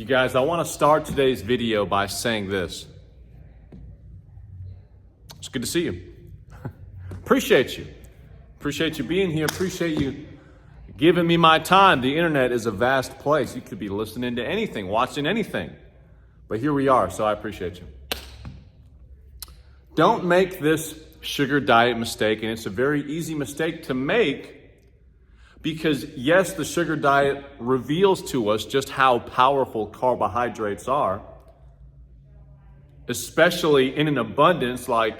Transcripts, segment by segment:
You guys, I want to start today's video by saying this. It's good to see you. Appreciate you. Appreciate you being here. Appreciate you giving me my time. The internet is a vast place. You could be listening to anything, watching anything. But here we are, so I appreciate you. Don't make this sugar diet mistake, and it's a very easy mistake to make because, yes, the sugar diet reveals to us just how powerful carbohydrates are, especially in an abundance. Like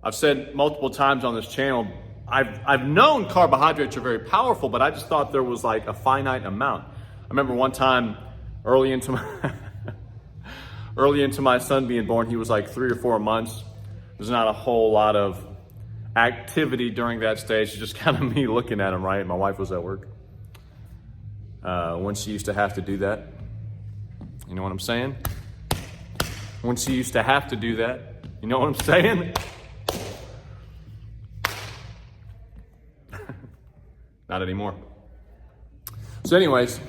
I've said multiple times on this channel, I've known carbohydrates are very powerful, but I just thought there was like a finite amount. I remember one time early into my son being born, he was like 3 or 4 months. There's not a whole lot of activity during that stage. It's just kind of me looking at him, right? My wife was at work when she used to have to do that. You know what I'm saying? When she used to have to do that. You know what I'm saying? Not anymore. So anyways,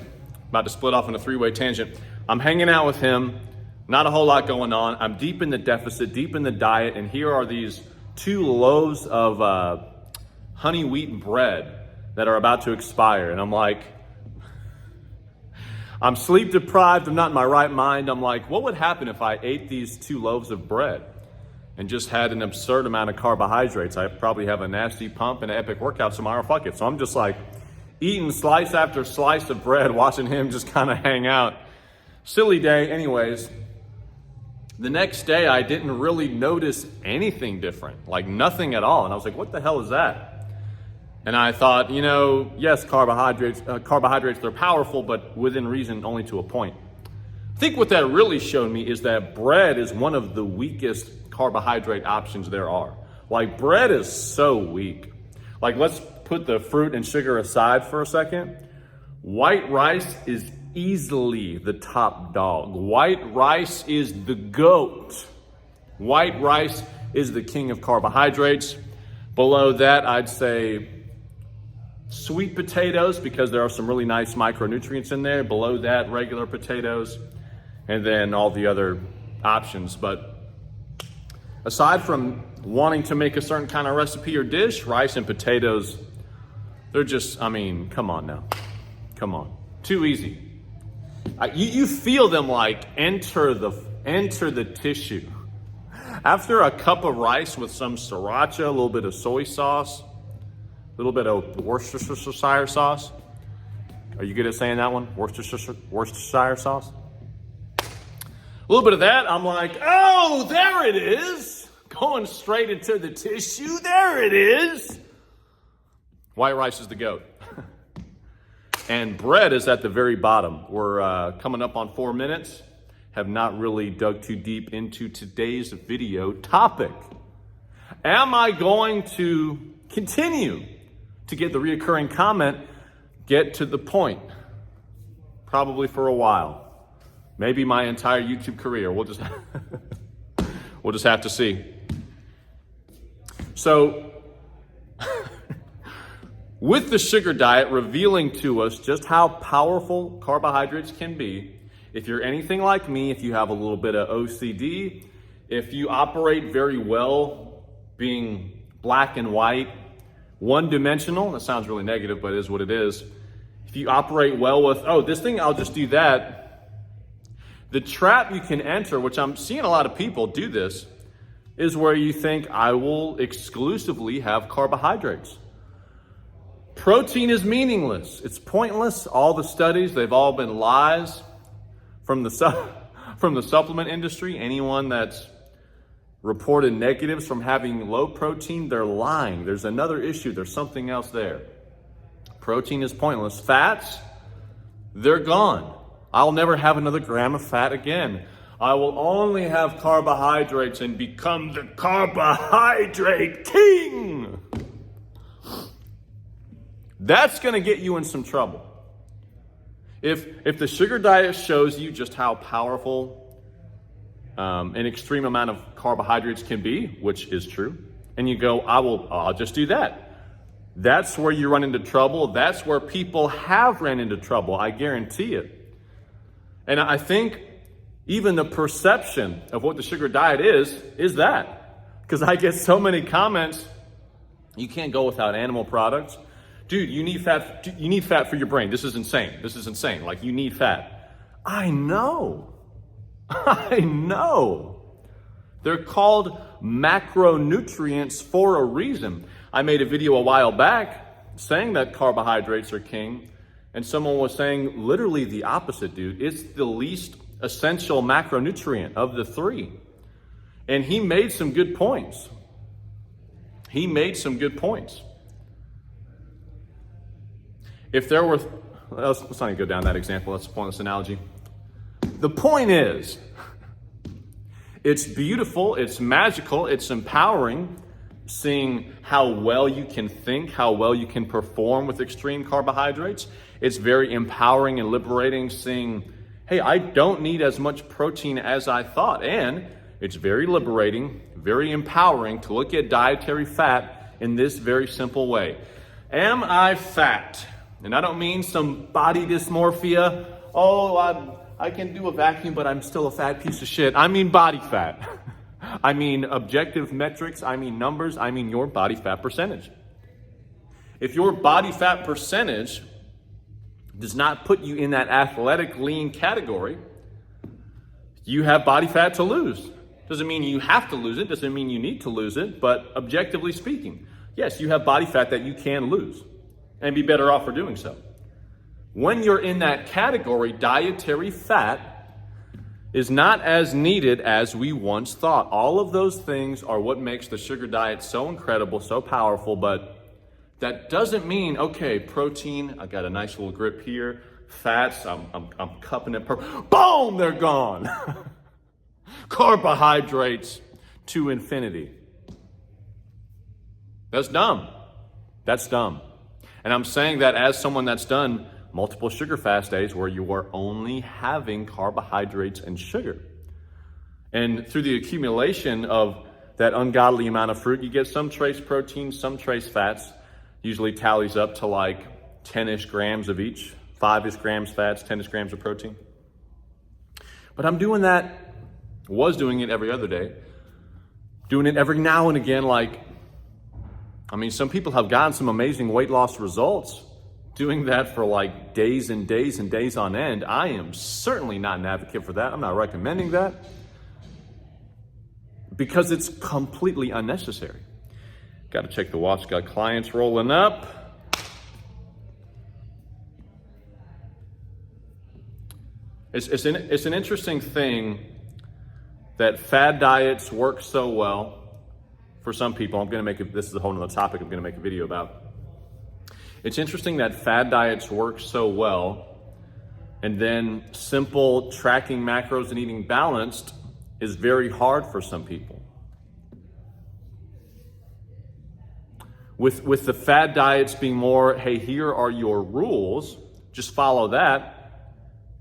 about to split off in a 3-way tangent. I'm hanging out with him. Not a whole lot going on. I'm deep in the deficit, deep in the diet, and here are these 2 loaves of honey wheat bread that are about to expire. And I'm like, I'm sleep deprived, I'm not in my right mind. I'm like, what would happen if I ate these 2 loaves of bread and just had an absurd amount of carbohydrates? I probably have a nasty pump and an epic workout tomorrow, fuck it. So I'm just like eating slice after slice of bread, watching him just kind of hang out. Silly day. Anyways, the next day, I didn't really notice anything different, like nothing at all. And I was like, what the hell is that? And I thought, yes, carbohydrates, they're powerful, but within reason, only to a point. I think what that really showed me is that bread is one of the weakest carbohydrate options there are. Like, bread is so weak. Like, let's put the fruit and sugar aside for a second. White rice is easily the top dog. White rice is the GOAT. White rice is the king of carbohydrates. Below that, I'd say sweet potatoes, because there are some really nice micronutrients in there. Below that, regular potatoes, and then all the other options. But aside from wanting to make a certain kind of recipe or dish, rice and potatoes, they're just, come on now. Come on. Too easy. You feel them like enter the tissue. After a cup of rice with some sriracha, a little bit of soy sauce, a little bit of Worcestershire sauce. Are you good at saying that one? Worcestershire sauce? A little bit of that, I'm like, oh, there it is. Going straight into the tissue. There it is. White rice is the GOAT. And bread is at the very bottom. We're coming up on 4 minutes. Have not really dug too deep into today's video topic. Am I going to continue to get the reoccurring comment, get to the point? Probably for a while. Maybe my entire YouTube career. We'll just have to see. So, with the sugar diet revealing to us just how powerful carbohydrates can be, if you're anything like me, if you have a little bit of OCD, if you operate very well being black and white, one-dimensional, that sounds really negative, but it is what it is. If you operate well with, this thing, I'll just do that. The trap you can enter, which I'm seeing a lot of people do this, is where you think, I will exclusively have carbohydrates. Protein is meaningless. It's pointless. All the studies, they've all been lies from the supplement industry. Anyone that's reported negatives from having low protein, they're lying. There's another issue. There's something else there. Protein is pointless. Fats, they're gone. I'll never have another gram of fat again. I will only have carbohydrates and become the carbohydrate king. That's going to get you in some trouble. If the sugar diet shows you just how powerful an extreme amount of carbohydrates can be, which is true, and you go, I'll just do that. That's where you run into trouble. That's where people have ran into trouble. I guarantee it. And I think even the perception of what the sugar diet is that. Because I get so many comments, you can't go without animal products. Dude, you need fat for your brain. This is insane. Like, you need fat. I know. I know. They're called macronutrients for a reason. I made a video a while back saying that carbohydrates are king, and someone was saying literally the opposite, dude. It's the least essential macronutrient of the three. And he made some good points. If there were, let's not even go down that example. That's a pointless analogy. The point is, it's beautiful, it's magical, it's empowering, seeing how well you can think, how well you can perform with extreme carbohydrates. It's very empowering and liberating, seeing, hey, I don't need as much protein as I thought. And it's very liberating, very empowering to look at dietary fat in this very simple way. Am I fat? And I don't mean some body dysmorphia. Oh, I can do a vacuum, but I'm still a fat piece of shit. I mean body fat. I mean objective metrics. I mean numbers. I mean your body fat percentage. If your body fat percentage does not put you in that athletic lean category, you have body fat to lose. Doesn't mean you have to lose it. Doesn't mean you need to lose it. But objectively speaking, yes, you have body fat that you can lose and be better off for doing so. When you're in that category, dietary fat is not as needed as we once thought. All of those things are what makes the sugar diet so incredible, so powerful, but that doesn't mean, okay, protein, I got a nice little grip here, fats, I'm cupping it, boom, they're gone. Carbohydrates to infinity. That's dumb. And I'm saying that as someone that's done multiple sugar fast days where you are only having carbohydrates and sugar. And through the accumulation of that ungodly amount of fruit, you get some trace protein, some trace fats, usually tallies up to like 10-ish grams of each, 5-ish grams fats, 10-ish grams of protein. But I'm doing that, was doing it every other day, doing it every now and again, some people have gotten some amazing weight loss results doing that for like days and days and days on end. I am certainly not an advocate for that. I'm not recommending that because it's completely unnecessary. Got to check the watch. Got clients rolling up. It's an interesting thing that fad diets work so well for some people. This is a whole nother topic I'm going to make a video about. It's interesting that fad diets work so well, and then simple tracking macros and eating balanced is very hard for some people. With the fad diets being more, hey, here are your rules, just follow that.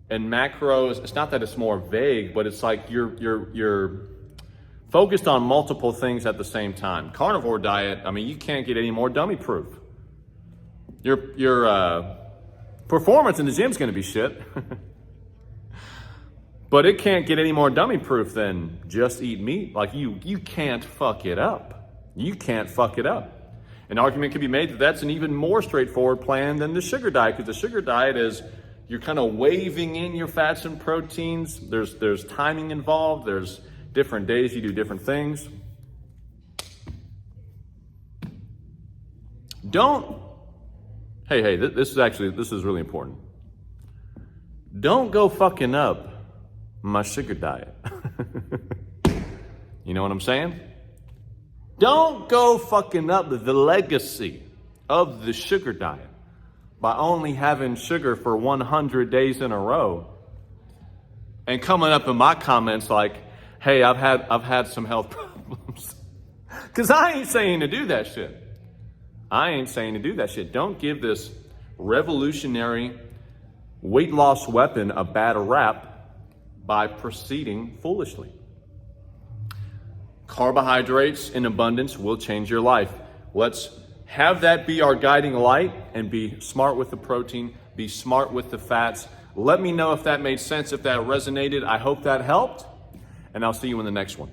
And macros, it's not that it's more vague, but it's like you're focused on multiple things at the same time. Carnivore diet, you can't get any more dummy proof. Your performance in the gym is going to be shit. But it can't get any more dummy proof than just eat meat. Like you can't fuck it up. You can't fuck it up. An argument could be made that that's an even more straightforward plan than the sugar diet, because the sugar diet is you're kind of waving in your fats and proteins. There's timing involved. There's different days you do different things. Hey, this is really important. Don't go fucking up my sugar diet. You know what I'm saying? Don't go fucking up the legacy of the sugar diet by only having sugar for 100 days in a row and coming up in my comments like, hey, I've had some health problems. Because I ain't saying to do that shit. Don't give this revolutionary weight loss weapon a bad rap by proceeding foolishly. Carbohydrates in abundance will change your life. Let's have that be our guiding light and be smart with the protein, be smart with the fats. Let me know if that made sense, if that resonated. I hope that helped, and I'll see you in the next one.